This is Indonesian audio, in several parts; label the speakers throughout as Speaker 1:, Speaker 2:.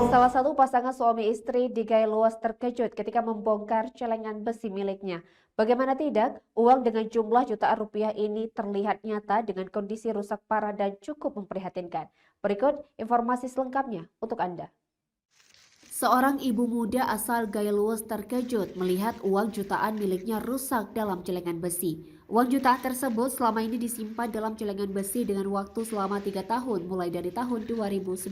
Speaker 1: Salah satu pasangan suami istri di Gailuas terkejut ketika membongkar celengan besi miliknya. Bagaimana tidak, uang dengan jumlah jutaan rupiah ini terlihat nyata dengan kondisi rusak parah dan cukup memprihatinkan. Berikut informasi selengkapnya untuk Anda. Seorang ibu muda asal Gailuas terkejut melihat uang jutaan miliknya rusak dalam celengan besi. Uang jutaan tersebut selama ini disimpan dalam celengan besi dengan waktu selama 3 tahun mulai dari tahun 2019.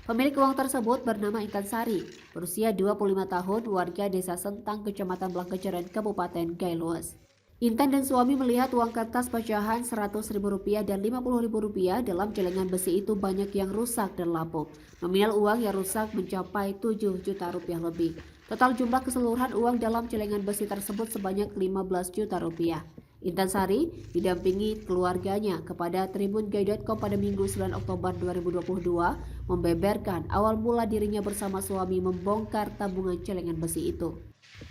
Speaker 1: Pemilik uang tersebut bernama Intan Sari, berusia 25 tahun, warga Desa Sentang, Kecamatan Blangkeceren, Kabupaten Gailuas. Intan dan suami melihat uang kertas pecahan Rp100.000 dan Rp50.000 dalam celengan besi itu banyak yang rusak dan lapuk. Nominal uang yang rusak mencapai 7 juta rupiah lebih. Total jumlah keseluruhan uang dalam celengan besi tersebut sebanyak 15 juta rupiah. Intan Sari didampingi keluarganya kepada tribungai.com pada Minggu 9 Oktober 2022 membeberkan awal mula dirinya bersama suami membongkar tabungan celengan besi itu.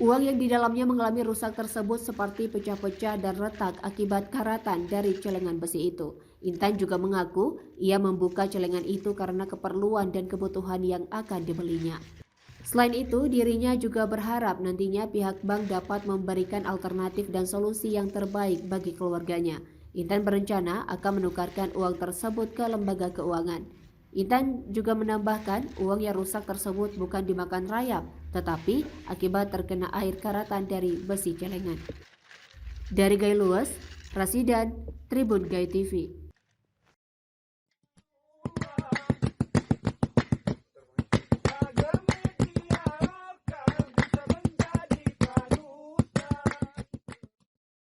Speaker 1: Uang yang di dalamnya mengalami rusak tersebut seperti pecah-pecah dan retak akibat karatan dari celengan besi itu. Intan juga mengaku ia membuka celengan itu karena keperluan dan kebutuhan yang akan dibelinya. Selain itu, dirinya juga berharap nantinya pihak bank dapat memberikan alternatif dan solusi yang terbaik bagi keluarganya. Intan berencana akan menukarkan uang tersebut ke lembaga keuangan. Intan juga menambahkan uang yang rusak tersebut bukan dimakan rayap, tetapi akibat terkena air karatan dari besi celengan. Dari Gailuas, Rasidan, Tribun Gai TV.